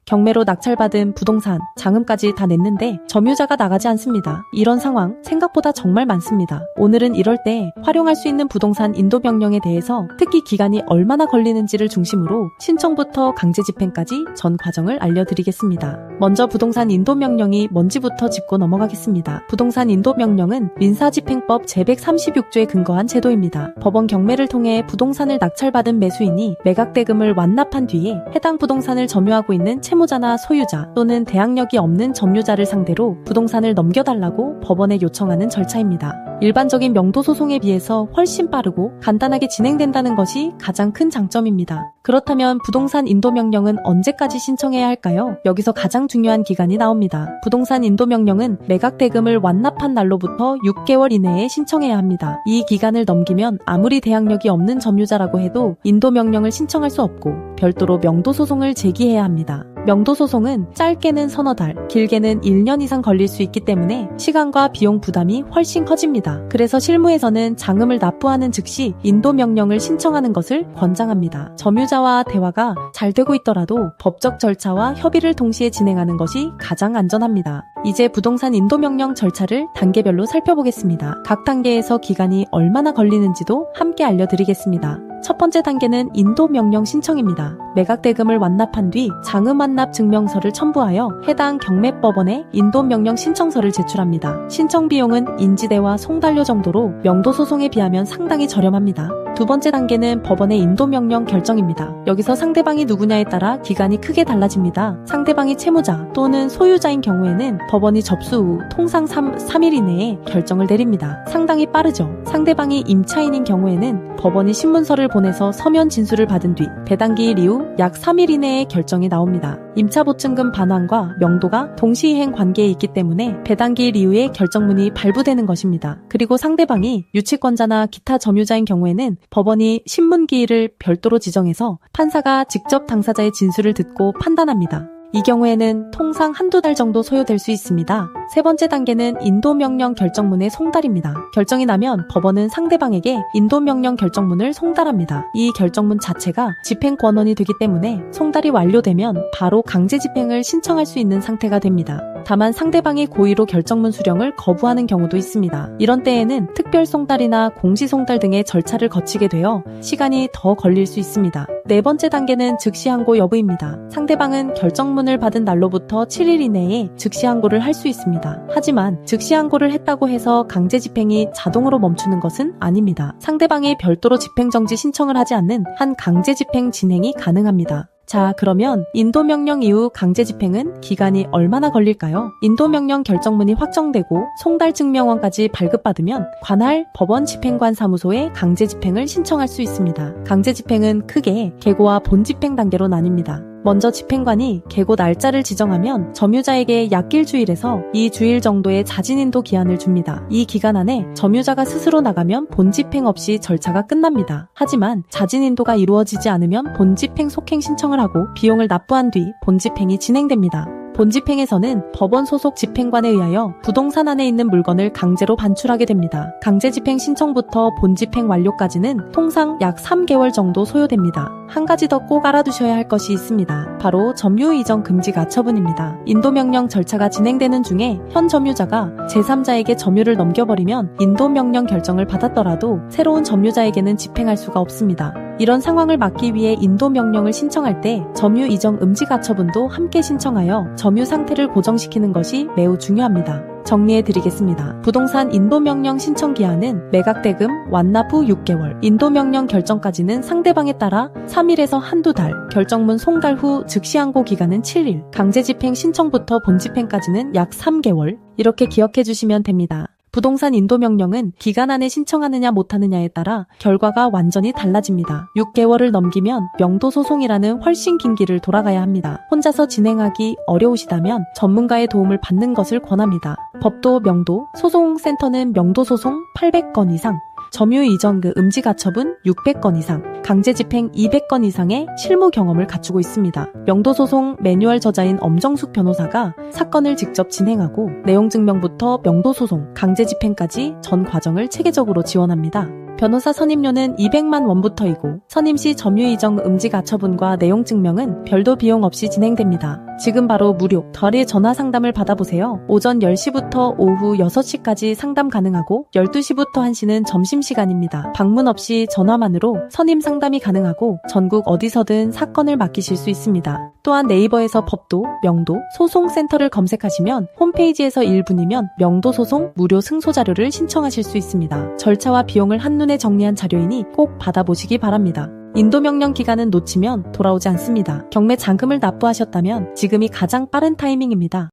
경매로 낙찰받은 부동산, 자금까지 다 냈는데 점유자가 나가지 않습니다. 이런 상황 생각보다 정말 많습니다. 오늘은 이럴 때 활용할 수 있는 부동산 인도 명령에 대해서 특히 기간이 얼마나 걸리는지를 중심으로 신청부터 강제 집행까지 전 과정을 알려드리겠습니다. 먼저 부동산 인도 명령이 뭔지부터 짚고 넘어가겠습니다. 부동산 인도 명령은 민사집행법 제136조에 근거한 제도입니다. 법원 경매를 통해 부동산을 낙찰받은 매수인이 매각대금을 완납한 뒤에 해당 부동산을 점유하고 있는 채무자나 소유자 또는 대항력이 없는 점유자를 상대로 부동산을 넘겨달라고 법원에 요청하는 절차입니다. 일반적인 명도소송에 비해서 훨씬 빠르고 간단하게 진행된다는 것이 가장 큰 장점입니다. 그렇다면 부동산 인도명령은 언제까지 신청해야 할까요? 여기서 가장 중요한 기간이 나옵니다. 부동산 인도명령은 매각대금을 완납한 날로부터 6개월 이내에 신청해야 합니다. 이 기간을 넘기면 아무리 대항력이 없는 점유자라고 해도 인도명령을 신청할 수 없고 별도로 명도소송을 제기해야 합니다. 명도소송은 짧게는 서너 달, 길게는 1년 이상 걸릴 수 있기 때문에 시간과 비용 부담이 훨씬 커집니다. 그래서 실무에서는 자금을 납부하는 즉시 인도명령을 신청하는 것을 권장합니다. 점유자와 대화가 잘 되고 있더라도 법적 절차와 협의를 동시에 진행하는 것이 가장 안전합니다. 이제 부동산 인도명령 절차를 단계별로 살펴보겠습니다. 각 단계에서 기간이 얼마나 걸리는지도 함께 알려드리겠습니다. 첫 번째 단계는 인도명령 신청입니다. 매각대금을 완납한 뒤 자금완납 증명서를 첨부하여 해당 경매법원에 인도명령 신청서를 제출합니다. 신청 비용은 인지대와 송달료 정도로 명도소송에 비하면 상당히 저렴합니다. 두 번째 단계는 법원의 인도명령 결정입니다. 여기서 상대방이 누구냐에 따라 기간이 크게 달라집니다. 상대방이 채무자 또는 소유자인 경우에는 법원이 접수 후 통상 3일 이내에 결정을 내립니다. 상당히 빠르죠. 상대방이 임차인인 경우에는 법원이 신문서를 보내서 서면 진술을 받은 뒤 배당기일 이후 약 3일 이내에 결정이 나옵니다. 임차보증금 반환과 명도가 동시이행 관계에 있기 때문에 배당기일 이후에 결정문이 발부되는 것입니다. 그리고 상대방이 유치권자나 기타 점유자인 경우에는 법원이 신문기일을 별도로 지정해서 판사가 직접 당사자의 진술을 듣고 판단합니다. 이 경우에는 통상 한두 달 정도 소요될 수 있습니다. 세 번째 단계는 인도명령 결정문의 송달입니다. 결정이 나면 법원은 상대방에게 인도명령 결정문을 송달합니다. 이 결정문 자체가 집행권원이 되기 때문에 송달이 완료되면 바로 강제집행을 신청할 수 있는 상태가 됩니다. 다만 상대방이 고의로 결정문 수령을 거부하는 경우도 있습니다. 이런 때에는 특별송달이나 공시송달 등의 절차를 거치게 되어 시간이 더 걸릴 수 있습니다. 네 번째 단계는 즉시항고 여부입니다. 상대방은 결정문을 받은 날로부터 7일 이내에 즉시항고를 할 수 있습니다. 하지만 즉시항고를 했다고 해서 강제집행이 자동으로 멈추는 것은 아닙니다. 상대방이 별도로 집행정지 신청을 하지 않는 한 강제집행 진행이 가능합니다. 자, 그러면 인도명령 이후 강제집행은 기간이 얼마나 걸릴까요? 인도명령 결정문이 확정되고 송달증명원까지 발급받으면 관할 법원집행관 사무소에 강제집행을 신청할 수 있습니다. 강제집행은 크게 계고와 본집행 단계로 나뉩니다. 먼저 집행관이 계고 날짜를 지정하면 점유자에게 약 일주일에서 2주일 정도의 자진인도 기한을 줍니다. 이 기간 안에 점유자가 스스로 나가면 본집행 없이 절차가 끝납니다. 하지만 자진인도가 이루어지지 않으면 본집행 속행 신청을 하고 비용을 납부한 뒤 본집행이 진행됩니다. 본집행에서는 법원 소속 집행관에 의하여 부동산 안에 있는 물건을 강제로 반출하게 됩니다. 강제집행 신청부터 본집행 완료까지는 통상 약 3개월 정도 소요됩니다. 한 가지 더 꼭 알아두셔야 할 것이 있습니다. 바로 점유 이전 금지 가처분입니다. 인도명령 절차가 진행되는 중에 현 점유자가 제3자에게 점유를 넘겨버리면 인도명령 결정을 받았더라도 새로운 점유자에게는 집행할 수가 없습니다. 이런 상황을 막기 위해 인도명령을 신청할 때 점유 이전 음지 가처분도 함께 신청하여 점유 상태를 고정시키는 것이 매우 중요합니다. 정리해드리겠습니다. 부동산 인도명령 신청 기한은 매각대금 완납 후 6개월, 인도명령 결정까지는 상대방에 따라 3일에서 한두 달, 결정문 송달 후 즉시항고 기간은 7일, 강제집행 신청부터 본집행까지는 약 3개월, 이렇게 기억해주시면 됩니다. 부동산 인도명령은 기간 안에 신청하느냐 못하느냐에 따라 결과가 완전히 달라집니다. 6개월을 넘기면 명도소송이라는 훨씬 긴 길을 돌아가야 합니다. 혼자서 진행하기 어려우시다면 전문가의 도움을 받는 것을 권합니다. 법도 명도, 소송센터는 명도소송 800건 이상, 점유 이전그 음지 가처분 600건 이상, 강제집행 200건 이상의 실무 경험을 갖추고 있습니다. 명도소송 매뉴얼 저자인 엄정숙 변호사가 사건을 직접 진행하고 내용 증명부터 명도소송, 강제집행까지 전 과정을 체계적으로 지원합니다. 변호사 선임료는 200만 원부터이고 선임 시 점유 이정 음지 가처분과 내용 증명은 별도 비용 없이 진행됩니다. 지금 바로 무료 덜의 전화 상담을 받아보세요. 오전 10시부터 오후 6시까지 상담 가능하고 12시부터 1시는 점심시간입니다. 방문 없이 전화만으로 선임 상담이 가능하고 전국 어디서든 사건을 맡기실 수 있습니다. 또한 네이버에서 법도, 명도, 소송센터를 검색하시면 홈페이지에서 1분이면 명도 소송 무료 승소 자료를 신청하실 수 있습니다. 절차와 비용을 한눈에 정리한 자료이니 꼭 받아보시기 바랍니다. 인도명령 기간은 놓치면 돌아오지 않습니다. 경매 잔금을 납부하셨다면 지금이 가장 빠른 타이밍입니다.